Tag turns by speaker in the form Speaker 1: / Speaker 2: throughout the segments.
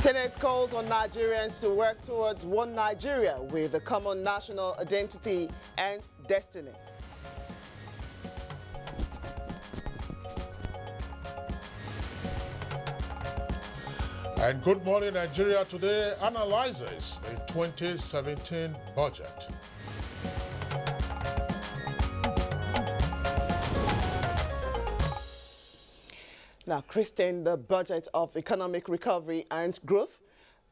Speaker 1: Senate calls on Nigerians to work towards one Nigeria with a common national identity and destiny.
Speaker 2: And Good Morning Nigeria today analyzes the 2017 budget.
Speaker 1: Now, Christian, the budget of economic recovery and growth.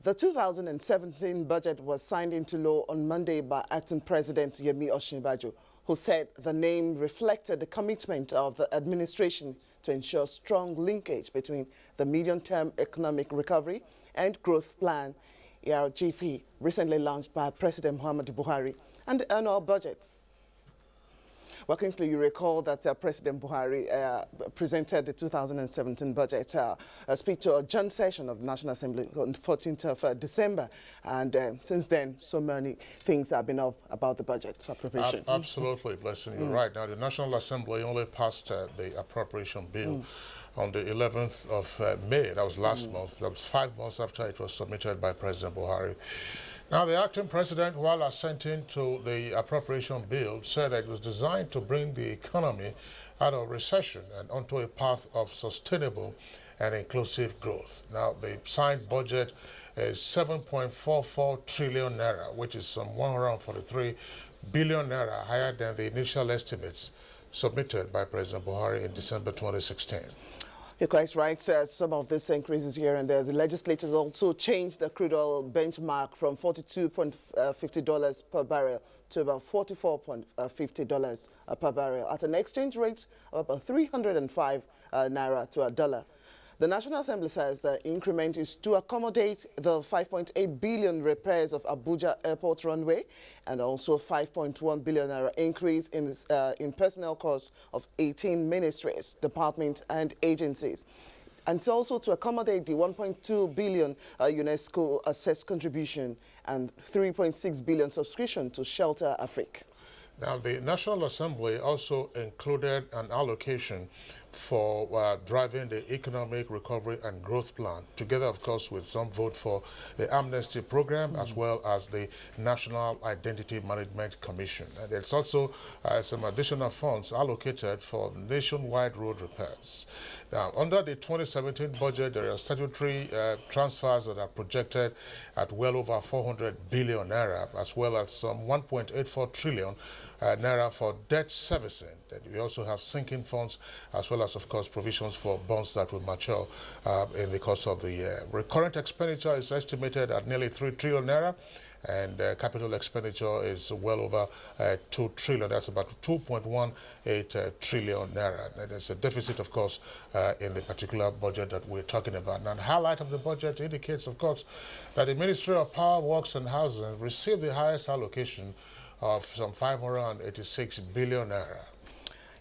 Speaker 1: The 2017 budget was signed into law on Monday by Acting President Yemi Osinbajo, who said the name reflected the commitment of the administration to ensure strong linkage between the medium-term economic recovery and growth plan, ERGP, recently launched by President Muhammadu Buhari, and the annual budget. Well, Kingsley, you recall that President Buhari presented the 2017 budget speech to a joint session of the National Assembly on 14th of December. And since then, so many things have been up about the budget appropriation.
Speaker 2: Absolutely, Blessing, you're right. Now, the National Assembly only passed the appropriation bill on the 11th of May. That was last month. That was 5 months after it was submitted by President Buhari. Now, the acting president, while assenting to the appropriation bill, said that it was designed to bring the economy out of recession and onto a path of sustainable and inclusive growth. Now, the signed budget is 7.44 trillion naira, which is some 143 billion naira higher than the initial estimates submitted by President Buhari in December 2016.
Speaker 1: You're quite right. Some of these increases here and there. The legislatures also changed the crude oil benchmark from $42.50 per barrel to about $44.50 per barrel at an exchange rate of about 305 naira to a dollar. The National Assembly says the increment is to accommodate the 5.8 billion repairs of Abuja Airport runway and also 5.1 billion naira increase in personnel costs of 18 ministries, departments and agencies. And it's also to accommodate the 1.2 billion UNESCO assessed contribution and 3.6 billion subscription to Shelter Africa.
Speaker 2: Now, the National Assembly also included an allocation for driving the economic recovery and growth plan, together, of course, with some vote for the amnesty program as well as the National Identity Management Commission. And there's also some additional funds allocated for nationwide road repairs. Now, under the 2017 budget, there are statutory transfers that are projected at well over 400 billion naira, as well as some 1.84 trillion naira for debt servicing. That we also have sinking funds, as well as, of course, provisions for bonds that will mature in the course of the year. Recurrent expenditure is estimated at nearly 3 trillion naira, and capital expenditure is well over 2 trillion. That's about 2.18 trillion naira. There's a deficit, of course, in the particular budget that we're talking about. Now, the highlight of the budget indicates, of course, that the Ministry of Power, Works and Housing received the highest allocation of some 586 billion naira.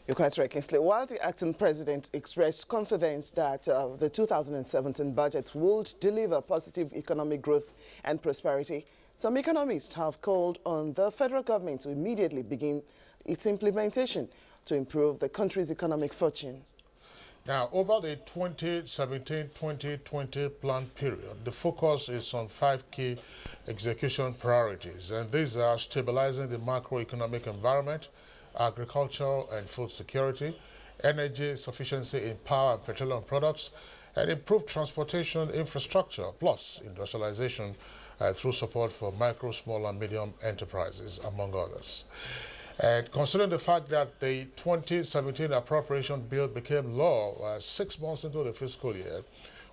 Speaker 1: You're quite right, Kingsley. While the acting president expressed confidence that the 2017 budget would deliver positive economic growth and prosperity, some economists have called on the federal government to immediately begin its implementation to improve the country's economic fortune.
Speaker 2: Now, over the 2017-2020 plan period, the focus is on 5 key execution priorities, and these are stabilizing the macroeconomic environment, agriculture and food security, energy sufficiency in power and petroleum products, and improved transportation infrastructure, plus industrialization through support for micro, small and medium enterprises, among others. And considering the fact that the 2017 appropriation bill became law 6 months into the fiscal year,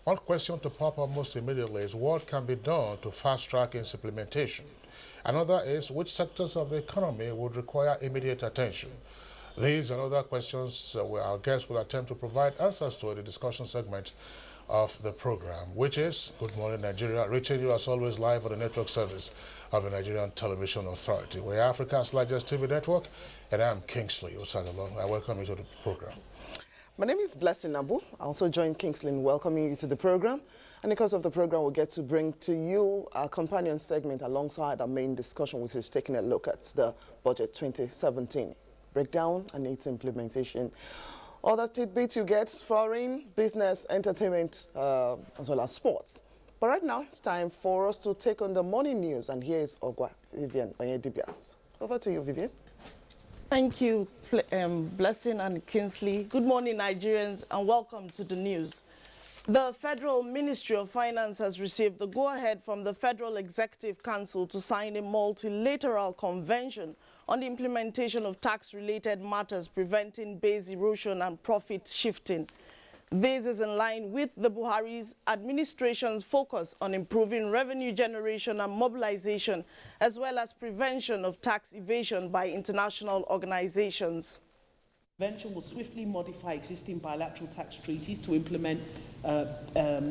Speaker 2: one question to pop up most immediately is what can be done to fast-track its implementation. Another is which sectors of the economy would require immediate attention. These and other questions our guests will attempt to provide answers to in the discussion segment of the program, which is Good Morning Nigeria, reaching you as always live on the network service of the Nigerian Television Authority. We're Africa's largest TV network, and I'm Kingsley Osagalong. I welcome you to the program.
Speaker 1: My name is Blessing Abu. I also join Kingsley in welcoming you to the program. And because of the program, we'll get to bring to you our companion segment alongside our main discussion, which is taking a look at the budget 2017, breakdown and its implementation. Other tidbits you get: foreign, business, entertainment, as well as sports. But right now, it's time for us to take on the morning news. And here is Ogwa Vivian Onyedibiat. Over to you, Vivian.
Speaker 3: Thank you, Blessing and Kingsley. Good morning, Nigerians, and welcome to the news. The Federal Ministry of Finance has received the go-ahead from the Federal Executive Council to sign a multilateral convention on the implementation of tax-related matters preventing base erosion and profit shifting. This is in line with the Buhari's administration's focus on improving revenue generation and mobilization, as well as prevention of tax evasion by international organizations.
Speaker 4: The convention will swiftly modify existing bilateral tax treaties to implement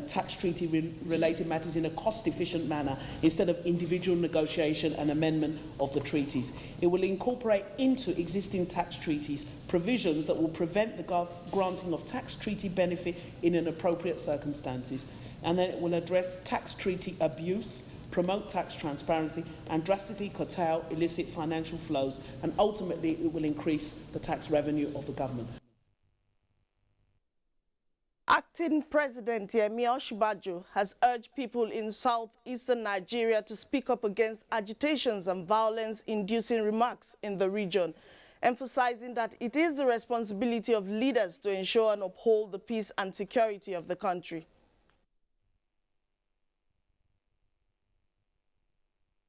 Speaker 4: tax treaty-related matters in a cost-efficient manner instead of individual negotiation and amendment of the treaties. It will incorporate into existing tax treaties provisions that will prevent the granting of tax treaty benefit in inappropriate circumstances, and then it will address tax treaty abuse, promote tax transparency, and drastically curtail illicit financial flows, and ultimately it will increase the tax revenue of the government.
Speaker 3: Acting President Yemi Osinbajo has urged people in southeastern Nigeria to speak up against agitations and violence-inducing remarks in the region, emphasizing that it is the responsibility of leaders to ensure and uphold the peace and security of the country.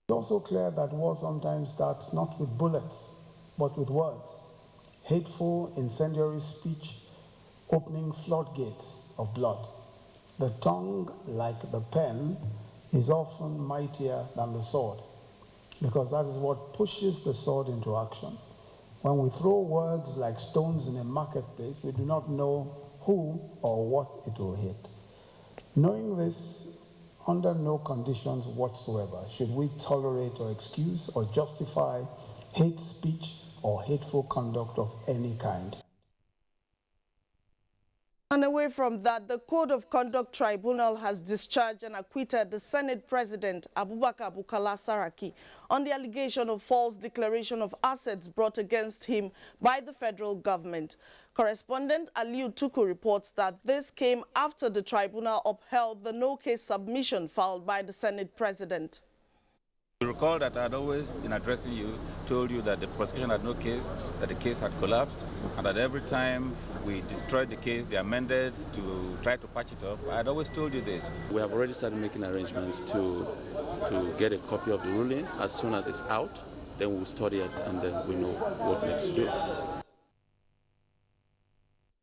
Speaker 5: It's also clear that war sometimes starts not with bullets, but with words. Hateful, incendiary speech, opening floodgates of blood. The tongue, like the pen, is often mightier than the sword, because that is what pushes the sword into action. When we throw words like stones in a marketplace, we do not know who or what it will hit. Knowing this, under no conditions whatsoever should we tolerate or excuse or justify hate speech or hateful conduct of any kind.
Speaker 3: And away from that, the Code of Conduct Tribunal has discharged and acquitted the Senate President Abubakar Bukola Saraki on the allegation of false declaration of assets brought against him by the federal government. Correspondent Aliu Tuku reports that this came after the tribunal upheld the no-case submission filed by the Senate President.
Speaker 6: You recall that I had always, in addressing you, told you that the prosecution had no case, that the case had collapsed, and that every time we destroyed the case, they amended to try to patch it up. I had always told you this.
Speaker 7: We have already started making arrangements to get a copy of the ruling. As soon as it's out, then we'll study it, and then we know what next to do.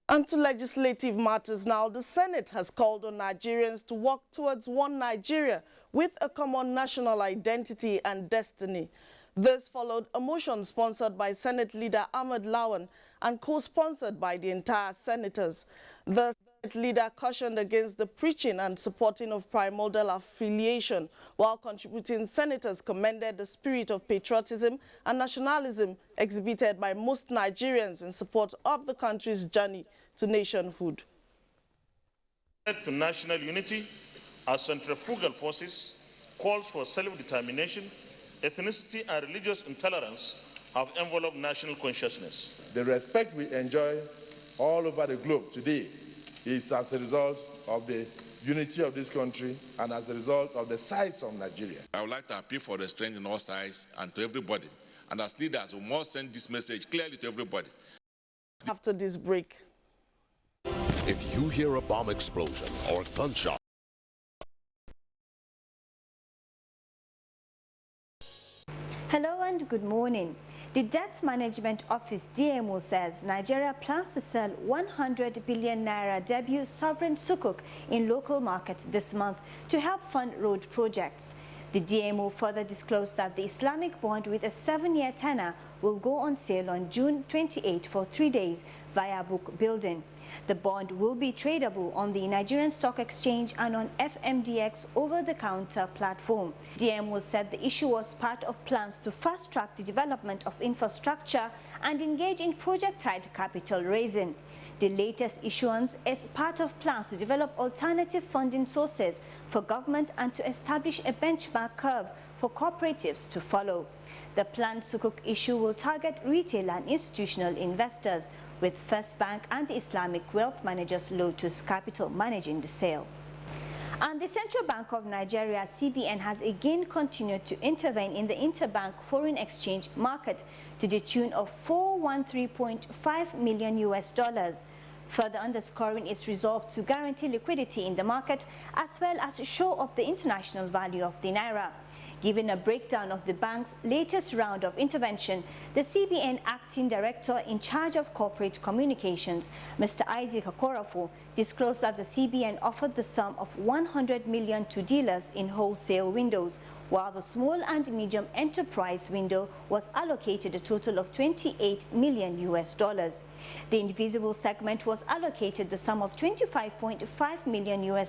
Speaker 3: And to legislative matters now, the Senate has called on Nigerians to work towards one Nigeria with a common national identity and destiny. This followed a motion sponsored by Senate leader Ahmed Lawan and co-sponsored by the entire senators. The Senate leader cautioned against the preaching and supporting of primordial affiliation, while contributing senators commended the spirit of patriotism and nationalism exhibited by most Nigerians in support of the country's journey to nationhood.
Speaker 8: To national unity, our centrifugal forces, calls for self-determination, ethnicity and religious intolerance have enveloped national consciousness.
Speaker 9: The respect we enjoy all over the globe today is as a result of the unity of this country and as a result of the size of Nigeria.
Speaker 10: I would like to appeal for restraint in all sides and to everybody. And as leaders, we must send this message clearly to everybody.
Speaker 3: After this break.
Speaker 11: If you hear a bomb explosion or gunshot,
Speaker 12: hello and good morning. The Debt Management Office DMO says Nigeria plans to sell 100 billion naira debut sovereign sukuk in local markets this month to help fund road projects. The DMO further disclosed that the Islamic bond with a 7-year tenor will go on sale on June 28 for 3 days via book building. The bond will be tradable on the Nigerian Stock Exchange and on FMDX over-the-counter platform. DMO said the issue was part of plans to fast-track the development of infrastructure and engage in project-tied capital raising. The latest issuance is part of plans to develop alternative funding sources for government and to establish a benchmark curve for cooperatives to follow. The planned sukuk issue will target retail and institutional investors, with First Bank and the Islamic Wealth Managers Lotus Capital managing the sale. And the Central Bank of Nigeria, CBN, has again continued to intervene in the interbank foreign exchange market to the tune of $413.5 million, further underscoring its resolve to guarantee liquidity in the market as well as show up the international value of the naira. Giving a breakdown of the bank's latest round of intervention, the CBN Acting Director in charge of corporate communications, Mr. Isaac Okorafor, disclosed that the CBN offered the sum of 100 million to dealers in wholesale windows, while the small and medium enterprise window was allocated a total of $28 million. The invisible segment was allocated the sum of $25.5 million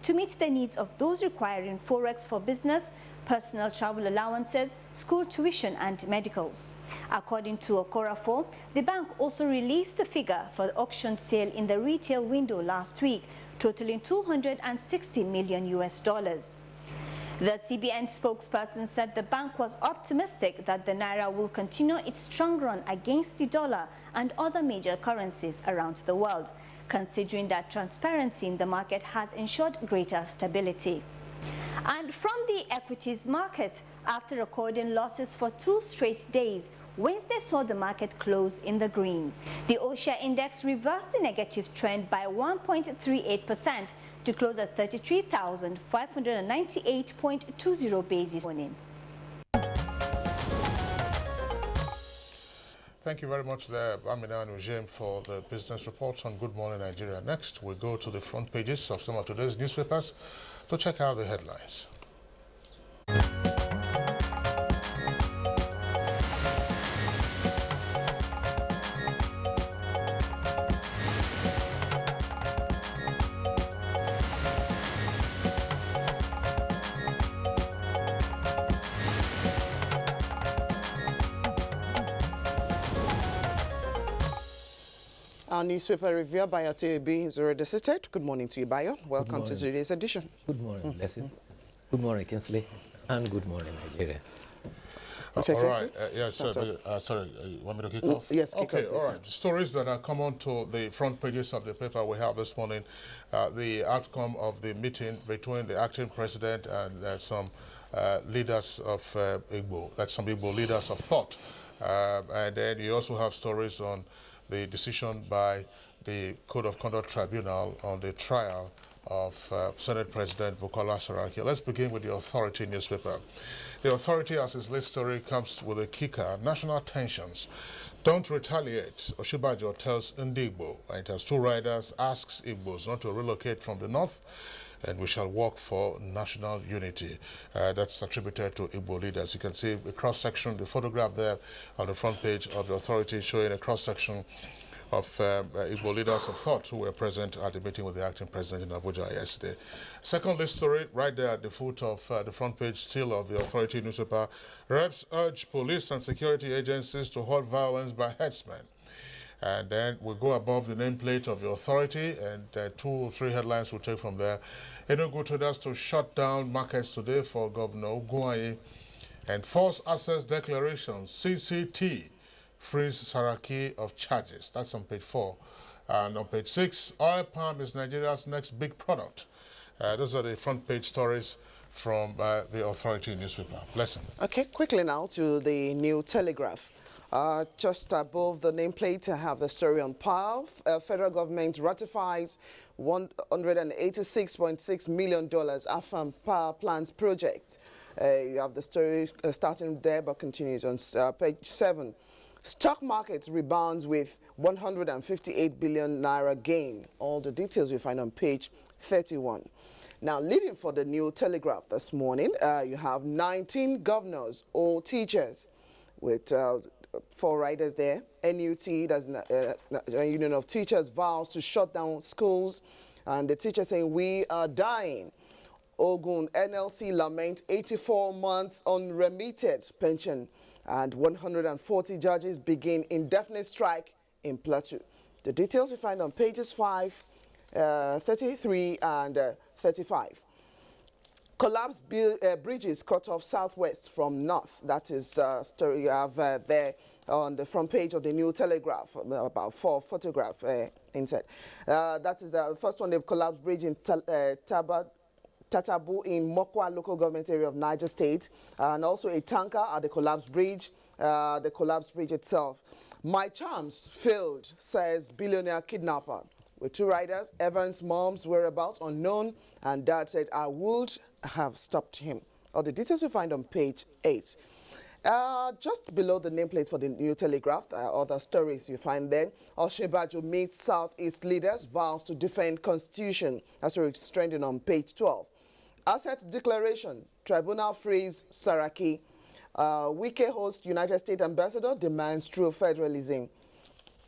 Speaker 12: to meet the needs of those requiring forex for business, personal travel allowances, school tuition and medicals. According to Okorafor, the bank also released the figure for the auction sale in the retail window last week, totaling $260 million. The CBN spokesperson said the bank was optimistic that the naira will continue its strong run against the dollar and other major currencies around the world, considering that transparency in the market has ensured greater stability. And from the equities market, after recording losses for 2 straight days, Wednesday saw the market close in the green. The OSHA index reversed the negative trend by 1.38% to close at 33,598.20 basis points.
Speaker 2: Thank you very much there, Amina and Ujem, for the business report on Good Morning Nigeria. Next, we go to the front pages of some of today's newspapers to check out the headlines.
Speaker 1: Our newspaper review by Atibi is already seated. Good morning to you, Bayo. Welcome to today's edition.
Speaker 13: Good morning, Blessing. Good morning, Kinsley. And good morning, Nigeria.
Speaker 2: Okay, all right. Yes, sorry, you want me to kick off?
Speaker 1: Yes, kick
Speaker 2: okay,
Speaker 1: off,
Speaker 2: all
Speaker 1: please.
Speaker 2: right. Stories that are common to the front pages of the paper we have this morning. The outcome of the meeting between the acting president and some leaders of Igbo, that's some Igbo leaders of thought. And then you also have stories on the decision by the Code of Conduct Tribunal on the trial of Senate President Bukola Saraki. Let's begin with the Authority newspaper. The Authority, as its lead story, comes with a kicker: national tensions. Don't retaliate, Oshibajo tells Ndigbo. It has 2 riders, asks Igbos not to relocate from the north, and we shall work for national unity. That's attributed to Igbo leaders. You can see the cross-section, the photograph there on the front page of the Authority showing a cross-section of Igbo leaders of thought who were present at the meeting with the acting president in Abuja yesterday. Second list story, right there at the foot of the front page still of the Authority newspaper. Reps urge police and security agencies to halt violence by headsmen. And then we go above the nameplate of the Authority, and 2 or 3 headlines we'll take from there. Enugu traders to shut down markets today for Governor Ogunwaye. And false access declarations, CCT, frees Saraki of charges. That's on page 4. And on page 6, oil palm is Nigeria's next big product. Those are the front page stories from the Authority newspaper. Blessing.
Speaker 1: Okay, quickly now to the New Telegraph. Just above the nameplate, I have the story on power. Federal government ratifies $186.6 million AFAM power plants project. You have the story starting there but continues on page 7. Stock market rebounds with 158 billion naira gain. All the details you find on page 31. Now, leading for the New Telegraph this morning, you have 19 governors or teachers with 4 riders there. NUT, that's Union of Teachers, vows to shut down schools. And the teachers saying, we are dying. Ogun NLC lament 84 months unremitted pension. And 140 judges begin indefinite strike in Plateau. The details you find on pages 5, 33 and 35. Collapsed bridges cut off southwest from north. That is story you have there on the front page of the New Telegraph. About 4 photographs inside. That is the first one. The collapsed bridge in Tatabu in Mokwa local government area of Niger State, and also a tanker at the collapsed bridge itself. My charms failed, says billionaire kidnapper. With 2 riders, Evans' mom's whereabouts unknown, and dad said, I would have stopped him. All the details you find on page 8. Just below the nameplate for the New Telegraph, other stories you find there. Osinbajo meets Southeast leaders, vows to defend constitution. That's where it's trending on page 12. Asset declaration, tribunal frees Saraki. Wike host United States ambassador, demands true federalism.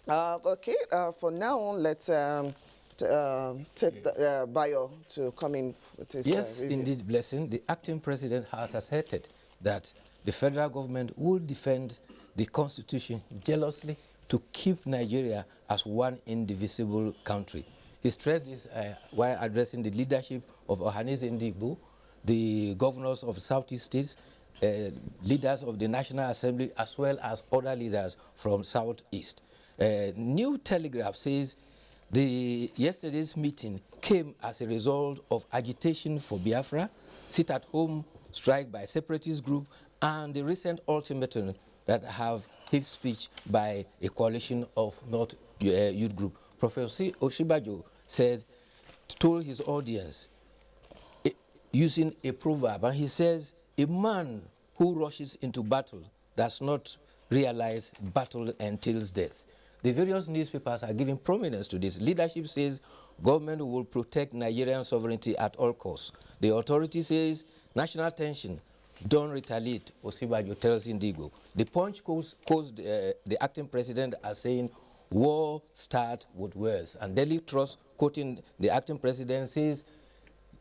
Speaker 1: For now, let's take Bayo to come in with his
Speaker 13: Yes,
Speaker 1: review.
Speaker 13: indeed, Blessing. The acting president has asserted that the federal government will defend the constitution jealously to keep Nigeria as one indivisible country. He stressed this while addressing the leadership of Ohanaeze Ndigbo, the governors of Southeast states, leaders of the National Assembly, as well as other leaders from Southeast. New Telegraph says yesterday's meeting came as a result of agitation for Biafra, sit-at-home strike by separatist group, and the recent ultimatum that have hate speech by a coalition of North Youth Group. Professor Osinbajo told his audience using a proverb, and he says, a man who rushes into battle does not realize battle entails death. The various newspapers are giving prominence to this. Leadership says government will protect Nigerian sovereignty at all costs. The authority says national tension, don't retaliate, Osinbajo tells Ndigbo. The Punch quotes the acting president as saying, war starts with words. And Daily Trust, quoting the acting president, says,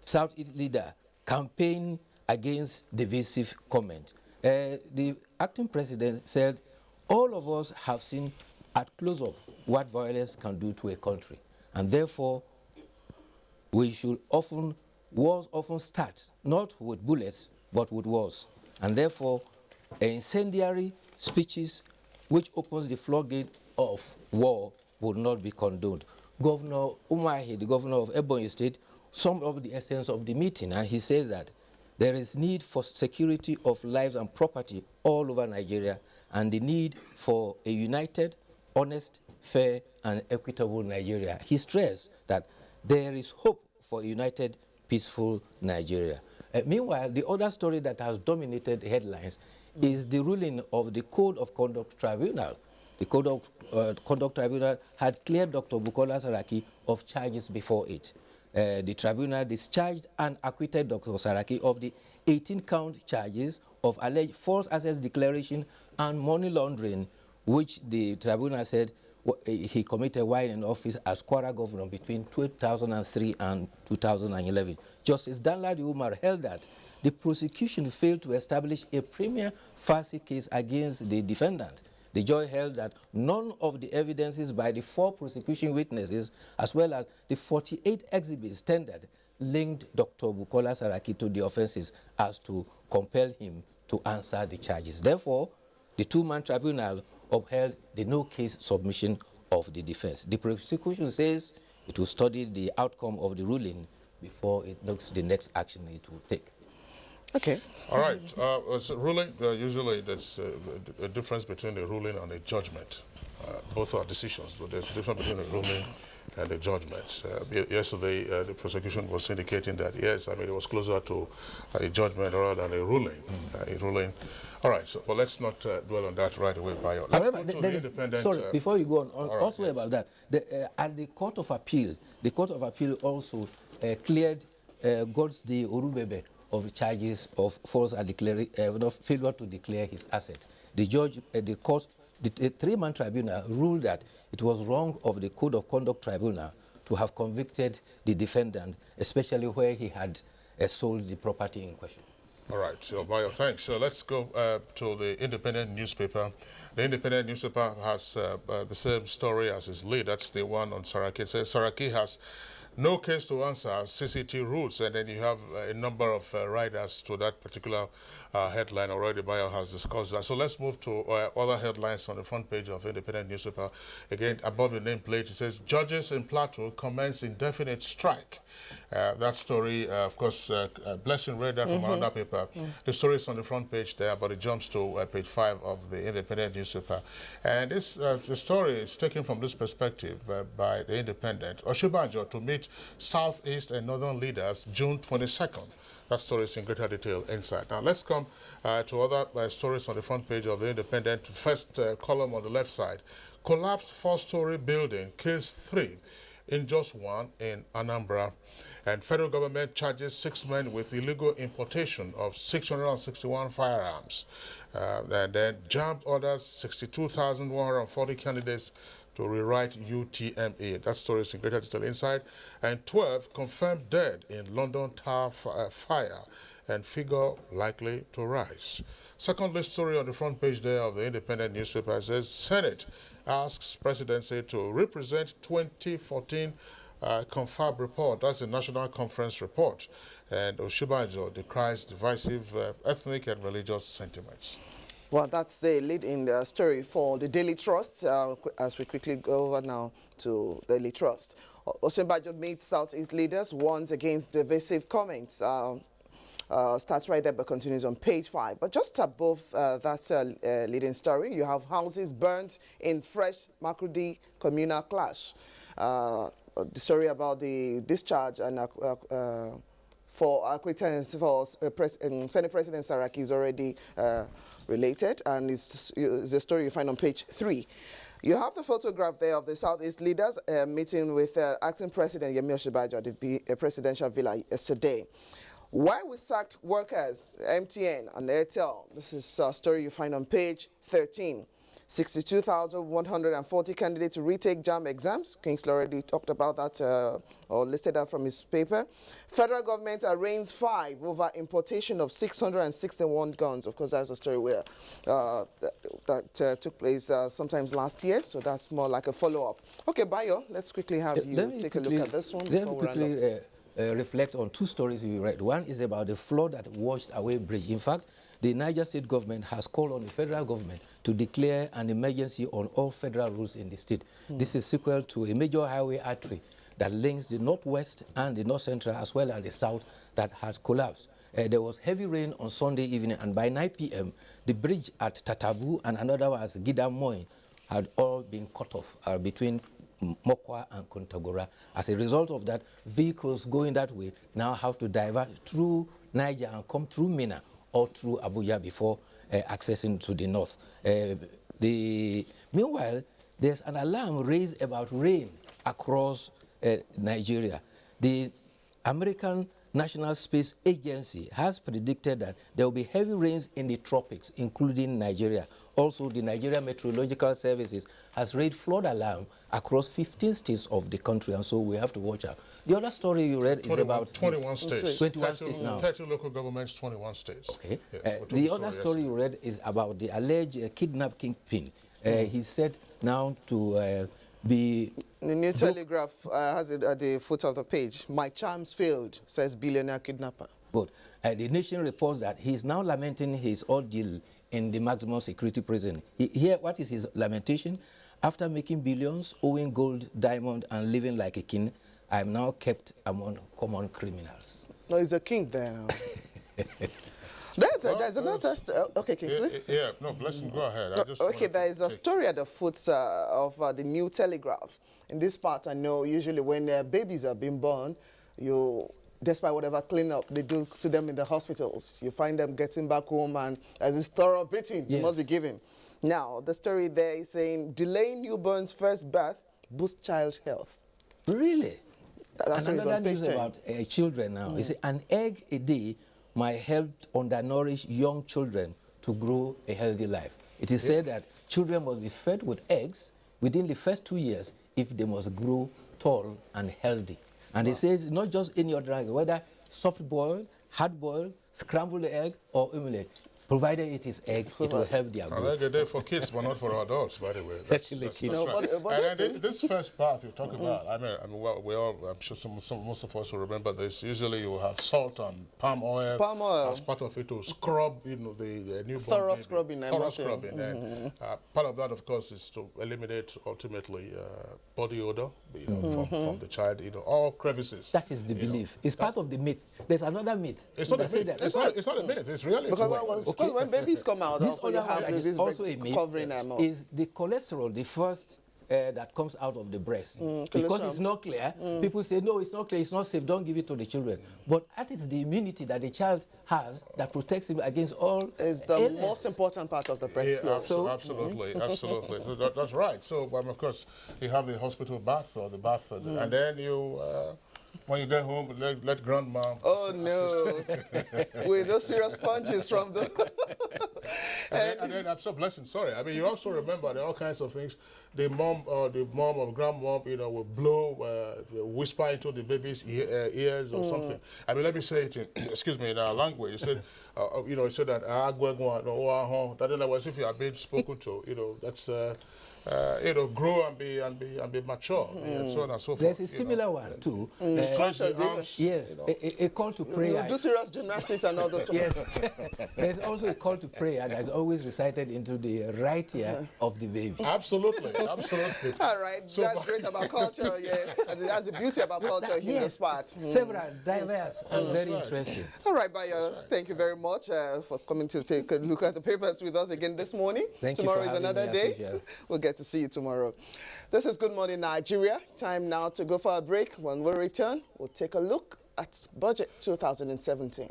Speaker 13: Southeast leader, campaign against divisive comment. The acting president said, all of us have seen at close-up what violence can do to a country. And therefore, wars often start not with bullets, but with wars. And therefore, incendiary speeches which opens the floodgate of war would not be condoned. Governor Umahi, the governor of Ebonyi State, summed up the essence of the meeting, and he says that there is need for security of lives and property all over Nigeria, and the need for a united, honest, fair, and equitable Nigeria. He stressed that there is hope for a united, peaceful Nigeria. Meanwhile, the other story that has dominated the headlines is the ruling of the Code of Conduct Tribunal. The Code of Conduct Tribunal had cleared Dr. Bukola Saraki of charges before it. The tribunal discharged and acquitted Dr. Saraki of the 18-count charges of alleged false assets declaration and money laundering, which the tribunal said he committed while in office as Kwara governor between 2003 and 2011. Justice Danladi Umar held that the prosecution failed to establish a prima facie case against the defendant. The judge held that none of the evidences by the 4 prosecution witnesses, as well as the 48 exhibits tendered, linked Dr. Bukola Saraki to the offenses as to compel him to answer the charges. Therefore, the 2-man tribunal upheld the no-case submission of the defense. The prosecution says it will study the outcome of the ruling before it notes the next action it will take.
Speaker 1: Okay.
Speaker 2: All right. So ruling, usually there's a difference between a ruling and a judgment. Both are decisions, but there's a difference between a ruling and a judgment. Yesterday, the prosecution was indicating that, yes, I mean, it was closer to a judgment rather than a ruling. All right, so, well, let's not dwell on that right away, Bayo. Let's go to the independent...
Speaker 13: Sorry, before you go on,
Speaker 2: right,
Speaker 13: also
Speaker 2: yes.
Speaker 13: about that, at the Court of Appeal, also cleared Godsday Orubebe of the charges of false failure to declare his asset. The judge, the 3-man tribunal ruled that it was wrong of the Code of Conduct Tribunal to have convicted the defendant, especially where he had sold the property in question.
Speaker 2: All right, so Bayo, thanks. So let's go to the independent newspaper. The independent newspaper has the same story as his lead. That's the one on Saraki. It says Saraki has no case to answer, CCT rules, and then you have a number of riders to that particular headline already. Bayo has discussed that. So let's move to other headlines on the front page of independent newspaper. Again, above the nameplate, it says judges in Plateau commence indefinite strike. That story, of course, Blessing read that from another paper. The story is on the front page there, but it jumps to page 5 of the Independent newspaper. And this the story is taken from this perspective by the Independent. Oshibanjo to meet Southeast and Northern leaders June 22nd. That story is in greater detail inside. Now let's come to other stories on the front page of the Independent. First column on the left side. Collapsed 4-story building kills 3, injures 1 in Anambra. And federal government charges 6 men with illegal importation of 661 firearms. And then JAMB orders 62,140 candidates to rewrite UTME. That story is in greater detail inside. And 12 confirmed dead in London Tower fire, and figure likely to rise. Secondly, story on the front page there of the Independent newspaper says Senate asks presidency to represent 2014 confab report. That's the National Conference report. And Oshibanjo decries divisive ethnic and religious sentiments.
Speaker 1: Well, that's the lead in the story for the Daily Trust. As we quickly go over now to the Daily Trust. Oshibanjo meets Southeast leaders, warns against divisive comments. Starts right there but continues on page 5. But just above that leading story, you have houses burnt in fresh Makurdi communal clash. The story about the discharge and for acquittance for Senate President Saraki is already related, and it's a story you find on page 3. You have the photograph there of the Southeast leaders meeting with acting President Yemi Osinbajo at the presidential villa yesterday. Why we sacked workers, MTN and Airtel. This is a story you find on page 13. 62,140 candidates to retake JAMB exams. Kingsley already talked about that or listed that from his paper. Federal government arraigns 5 over importation of 661 guns. Of course, that's a story where that took place sometimes last year. So that's more like a follow-up. Okay, Bayo, let's quickly have you take a look at this one before we round up.
Speaker 13: Reflect on 2 stories we read. One is about the flood that washed away bridge. In fact, the Niger State government has called on the federal government to declare an emergency on all federal roads in the state. This is sequel to a major highway artery that links the northwest and the north central as well as the south that has collapsed. There was heavy rain on Sunday evening, and by 9 p.m., the bridge at Tatabu and another one at Gidamoy had all been cut off between Mokwa and Kontagora. As a result of that, vehicles going that way now have to divert through Niger and come through Mina or through Abuja before accessing to the north. Meanwhile, there's an alarm raised about rain across Nigeria. The American National Space Agency has predicted that there will be heavy rains in the tropics, including Nigeria. Also, the Nigeria Meteorological Services has raised flood alarm across 15 states of the country, and so we have to watch out. The other story you read is about
Speaker 2: 21 states.
Speaker 13: 21 states now.
Speaker 2: 30 local governments, 21 states.
Speaker 13: Okay.
Speaker 2: Yes,
Speaker 13: the other story you read is about the alleged kidnap kingpin. He's said now to be...
Speaker 1: The New Telegraph has it at the foot of the page. My charms failed, says billionaire kidnapper.
Speaker 13: But the Nation reports that he's now lamenting his ordeal in the maximum security prison. Here, what is his lamentation? After making billions, owing gold, diamond, and living like a king, I am now kept among common criminals.
Speaker 1: No, he's a king there now. There's another... Okay, Kingsley.
Speaker 2: Yeah, no, Blessing, go ahead.
Speaker 1: Okay, there is a story at the foot of the New Telegraph. In this part, I know usually when babies are being born, despite whatever cleanup they do to them in the hospitals, you find them getting back home and as this thorough beating must be given. Now, the story there is saying, delaying newborn's first birth boosts child health.
Speaker 13: Really?
Speaker 1: That's
Speaker 13: and another news about children now. You see, an egg a day might help undernourished young children to grow a healthy life. It is said that children must be fed with eggs within the first 2 years if they must grow tall and healthy. And it says not just any other egg, whether soft-boiled, hard-boiled, scrambled egg, or omelette. provided it is egg, it will help their
Speaker 2: I
Speaker 13: growth.
Speaker 2: like a day for kids, but not for adults, by the way.
Speaker 13: Certainly kids.
Speaker 2: That's
Speaker 1: No,
Speaker 2: right.
Speaker 1: but
Speaker 2: And then this first bath you talk about, I mean, well, we all, I'm sure most of us will remember this. Usually you have salt and palm oil.
Speaker 1: Palm oil.
Speaker 2: As part of it to scrub, the newborn
Speaker 1: Thorough
Speaker 2: baby.
Speaker 1: scrubbing.
Speaker 2: Thorough scrubbing. And part of that, of course, is to eliminate ultimately body odor, from the child, all crevices.
Speaker 13: That is the belief. It's part of the myth. There's another myth.
Speaker 2: It's not a myth. It's not a myth. It's reality.
Speaker 1: Because when babies come out,
Speaker 13: This
Speaker 1: also
Speaker 13: other
Speaker 1: you have
Speaker 13: one
Speaker 1: this
Speaker 13: is also a myth
Speaker 1: covering them up.
Speaker 13: is the cholesterol, the first that comes out of the breast. Because it's not clear, people say, no, it's not clear, it's not safe, don't give it to the children. But that is the immunity that the child has that protects him against all
Speaker 1: It's the
Speaker 13: illness.
Speaker 1: most important part of the breastfeeding.
Speaker 2: Yeah, absolutely. So that's right. So, of course, you have the hospital bath or the bath, and then you... when you get home, let grandma.
Speaker 1: Oh no! With those serious punches from the.
Speaker 2: and then I'm so blessed. Sorry, I mean you also remember there are all kinds of things. The mom or grandmom, will blow, whisper into the baby's ears or something. I mean, let me say it in excuse me in our language. He said, he said that that was if you are being spoken to. That's. Grow and be mature, and so on and so forth.
Speaker 13: There's a similar one too.
Speaker 2: Stretch the arms.
Speaker 13: Yes, a call to prayer.
Speaker 1: You do serious gymnastics and all those.
Speaker 13: Yes, there's also a call to prayer that's always recited into the right ear of the baby.
Speaker 2: Absolutely, absolutely.
Speaker 1: All right, so, that's great about culture. Yeah, that's the beauty about culture in this part.
Speaker 13: Several, diverse, and very interesting.
Speaker 1: All right, Bayo, thank you very much for coming to take a look at the papers with us again this morning. Tomorrow is another day. We'll get to see you tomorrow. This is Good Morning Nigeria. Time now to go for a break. When we return, we'll take a look at Budget 2017.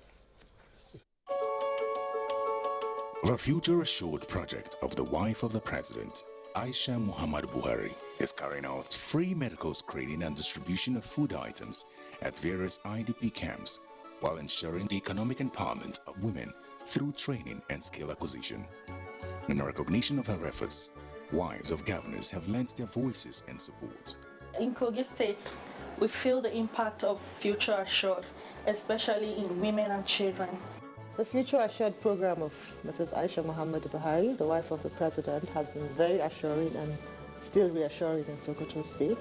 Speaker 14: The Future Assured project of the wife of the president, Aisha Muhammad Buhari, is carrying out free medical screening and distribution of food items at various IDP camps while ensuring the economic empowerment of women through training and skill acquisition. In recognition of her efforts, wives of governors have lent their voices and support.
Speaker 15: In Kogi State, we feel the impact of Future Assured, especially in women and children.
Speaker 16: The Future Assured program of Mrs. Aisha Muhammad Buhari, the wife of the president, has been very assuring and still reassuring in Sokoto State.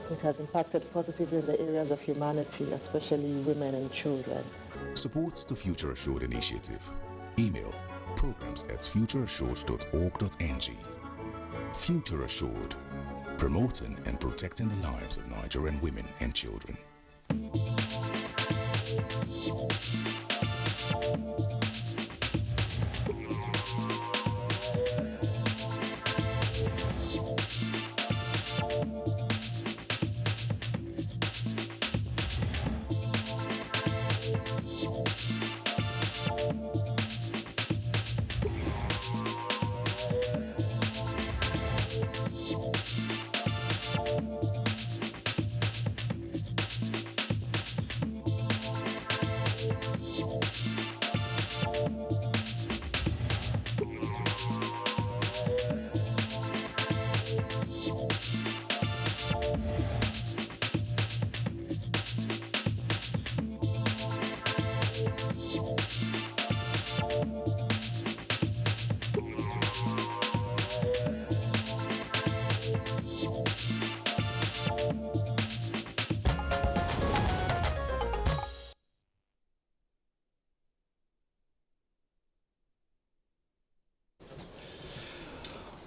Speaker 16: It has impacted positively in the areas of humanity, especially women and children.
Speaker 14: Supports the Future Assured initiative. Email programs@futureassured.org.ng. Future Assured, promoting and protecting the lives of Nigerian women and children.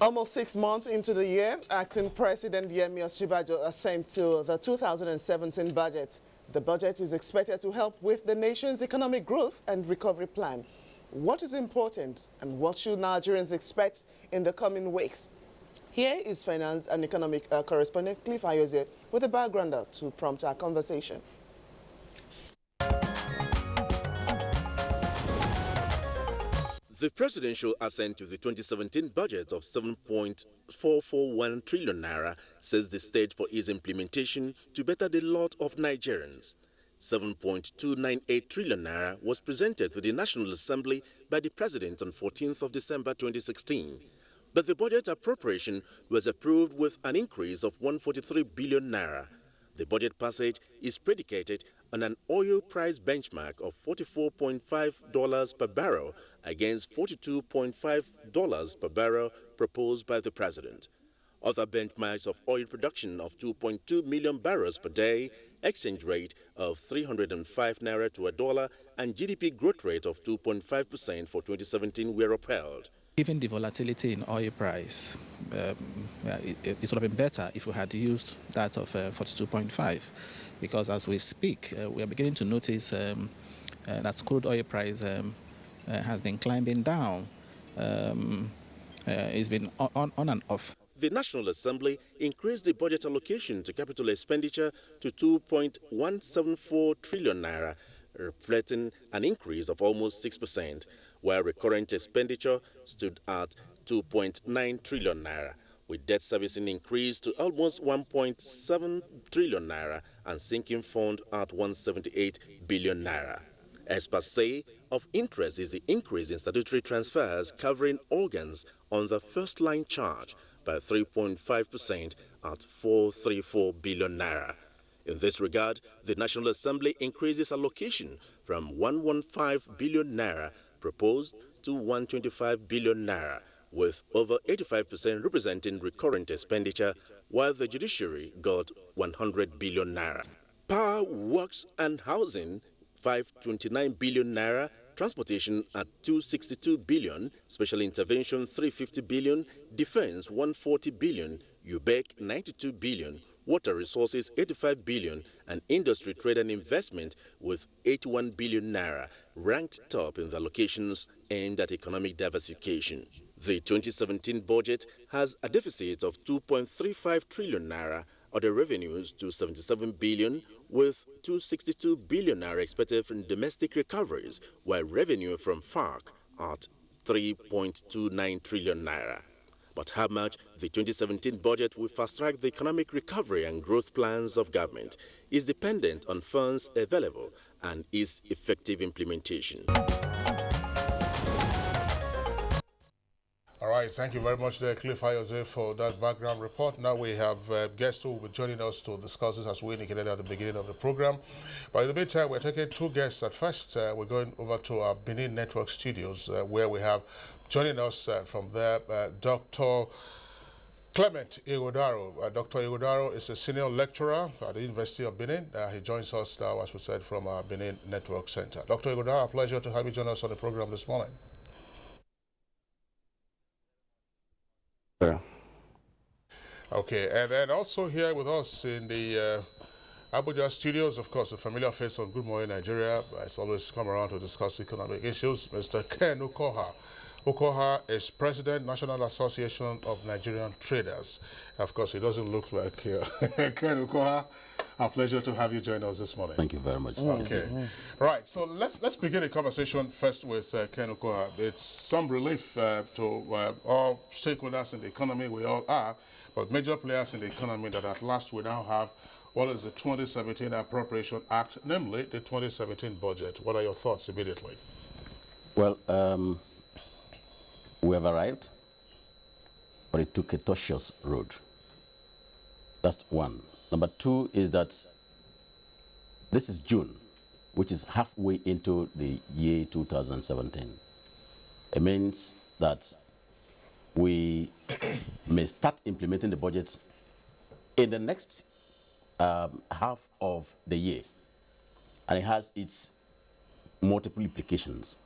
Speaker 1: Almost 6 months into the year, Acting President Yemi Osinbajo assent to the 2017 budget. The budget is expected to help with the nation's economic growth and recovery plan. What is important and what should Nigerians expect in the coming weeks? Here is finance and economic correspondent Cliff Ayoze with a background to prompt our conversation.
Speaker 17: The presidential assent to the 2017 budget of 7.441 trillion naira sets the stage for its implementation to better the lot of Nigerians. 7.298 trillion naira was presented to the National Assembly by the President on 14th of December 2016. But the budget appropriation was approved with an increase of 143 billion naira. The budget passage is predicated on an oil price benchmark of $44.5 per barrel against $42.5 per barrel proposed by the president. Other benchmarks of oil production of 2.2 million barrels per day, exchange rate of 305 naira to a dollar, and GDP growth rate of 2.5% for 2017 were upheld.
Speaker 18: Given the volatility in oil price, it would have been better if we had used that of 42.5, because as we speak, we are beginning to notice that crude oil price has been climbing down. It's been on and off.
Speaker 17: The National Assembly increased the budget allocation to capital expenditure to 2.174 trillion naira, reflecting an increase of almost 6%, while recurrent expenditure stood at 2.9 trillion naira, with debt servicing increased to almost 1.7 trillion naira and sinking fund at 178 billion naira. Experts say of interest is the increase in statutory transfers covering organs on the first-line charge by 3.5% at 434 billion naira. In this regard, the National Assembly increased its allocation from 115 billion naira proposed to 125 billion naira, with over 85% representing recurrent expenditure, while the judiciary got 100 billion naira. Power, works and housing, 529 billion naira, transportation at 262 billion, special intervention 350 billion, defense 140 billion, UBEC 92 billion, water resources 85 billion, and industry, trade and investment with 81 billion naira, ranked top in the allocations aimed at economic diversification. The 2017 budget has a deficit of 2.35 trillion naira, other revenues to 77 billion, with 262 billion naira expected from domestic recoveries, while revenue from FARC at 3.29 trillion naira. But how much the 2017 budget will fast-track the economic recovery and growth plans of government is dependent on funds available and its effective implementation.
Speaker 2: All right, thank you very much there, Cliff Ayose, for that background report. Now we have guests who will be joining us to discuss this as we indicated at the beginning of the program. But in the meantime, we're taking two guests at first. We're going over to our Benin Network studios where we have joining us from there Dr. Clement Igodaro. Dr. Igodaro is a senior lecturer at the University of Benin. He joins us now, as we said, from our Benin Network Center. Dr. Igodaro, a pleasure to have you join us on the program this morning.
Speaker 19: Yeah.
Speaker 2: Okay, and then also here with us in the Abuja studios, of course, a familiar face on Good Morning Nigeria. It's always come around to discuss economic issues, Mr. Ken Ukoha. Ukoha is President, National Association of Nigerian Traders. Of course, he doesn't look like Ken Ukoha. A pleasure to have you join us this morning.
Speaker 19: Thank you very much.
Speaker 2: Okay. Right, so let's begin the conversation first with Ken Ukoha. It's some relief to all stakeholders in the economy, we all are, but major players in the economy that at last we now have what is the 2017 Appropriation Act, namely the 2017 budget. What are your thoughts immediately?
Speaker 19: Well, we have arrived, but it took a tortuous road. That's one. Number two is that this is June, which is halfway into the year 2017. It means that we may start implementing the budget in the next half of the year, and it has its multiple implications.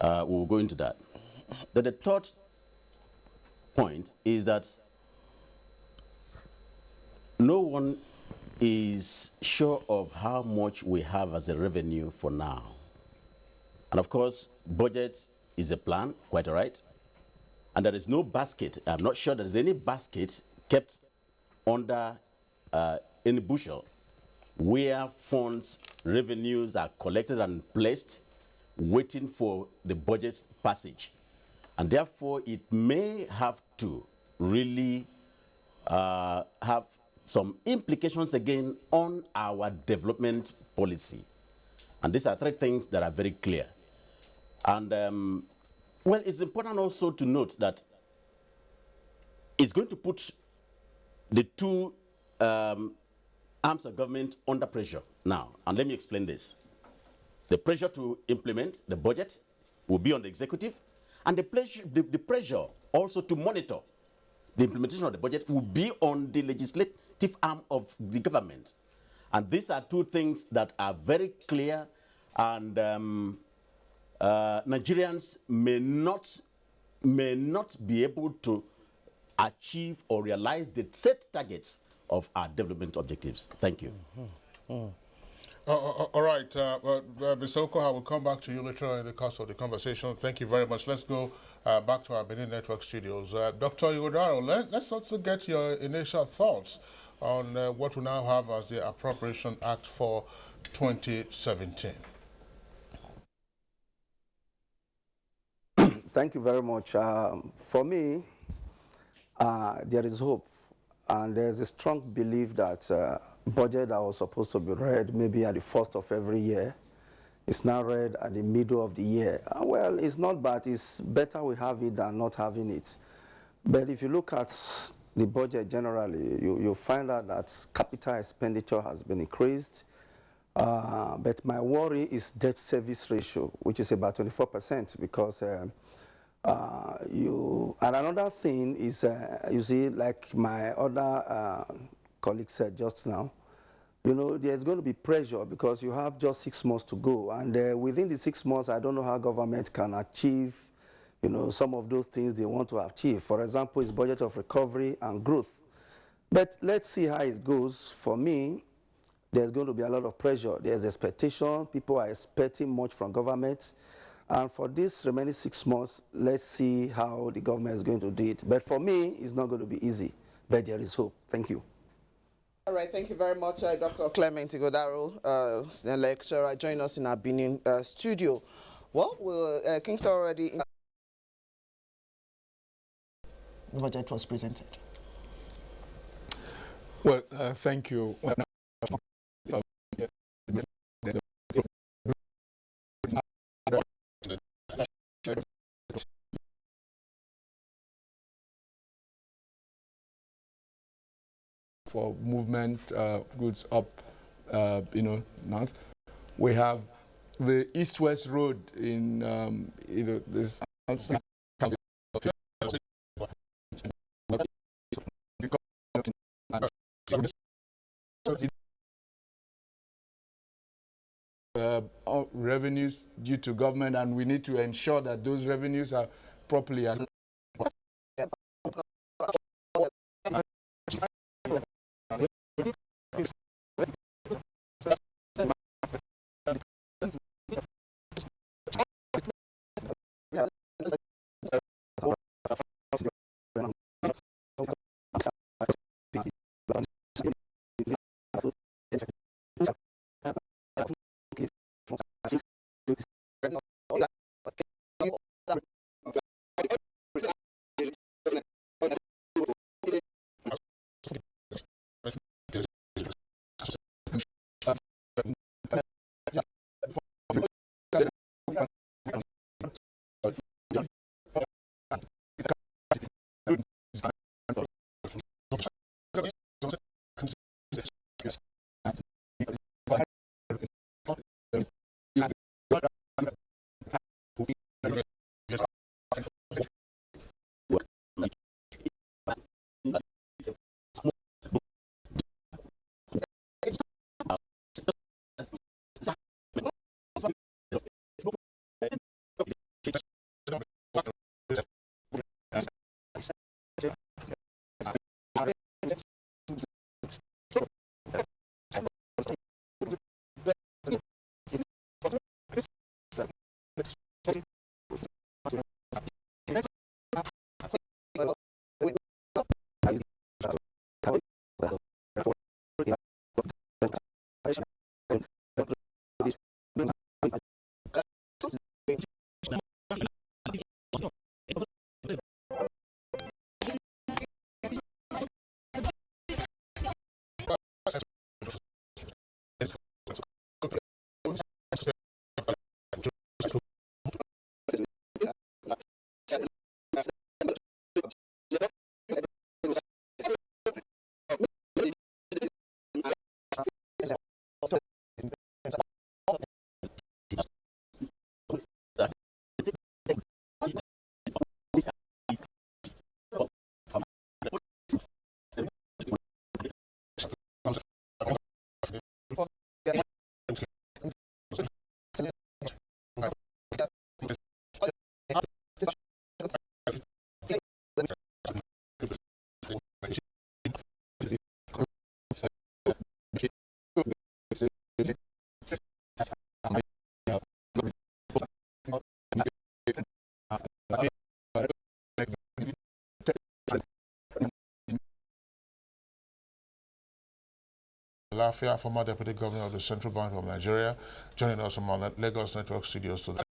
Speaker 19: We'll go into that. Then the third point is that no one is sure of how much we have as a revenue for now. And of course, budget is a plan, quite all right. And there is no basket. I'm not sure there's any basket kept under any bushel where funds, revenues are collected and placed, waiting for the budget's passage. And therefore, it may have to really have some implications again on our development policy. And these are three things that are very clear. And, well, it's important also to note that it's going to put the two arms of government under pressure. now. And let me explain this. The pressure to implement the budget will be on the executive, and the pressure also to monitor the implementation of the budget will be on the legislative arm of the government. And these are two things that are very clear, and Nigerians may not be able to achieve or realize the set targets of our development objectives. Thank you.
Speaker 2: All right, Mr. Oko, I will come back to you later in the course of the conversation. Thank you very much. Let's go back to our Benin Network studios. Dr. Igodaro, let's also get your initial thoughts on what we now have as the Appropriation Act for 2017.
Speaker 20: Thank you very much. For me, there is hope, and there's a strong belief that budget that was supposed to be read maybe at the first of every year is now read at the middle of the year. Well, it's not bad. It's better we have it than not having it. But if you look at the budget generally, you'll find out that capital expenditure has been increased. But my worry is debt service ratio, which is about 24%, because and another thing is, you see, like my other colleague said just now, you know, there's going to be pressure because you have just 6 months to go. And within the 6 months, I don't know how government can achieve, you know, some of those things they want to achieve. For example, it's budget of recovery and growth. But let's see how it goes. For me, there's going to be a lot of pressure. There's expectation. People are expecting much from government. And for this remaining 6 months, let's see how the government is going to do it. But for me, it's not going to be easy. But there is hope. Thank you.
Speaker 1: All right, thank you very much, Dr. Clement Igodaro, the lecturer, join us in our Benin studio. Well, Kingston already... The budget was presented.
Speaker 21: Well, thank you. For movement goods up, north. We have the east-west road in, this outside. Revenues due to government, and we need to ensure that those revenues are properly
Speaker 2: Lafia, former Deputy Governor of the Central Bank of Nigeria, joining us from our Lagos Network studios today.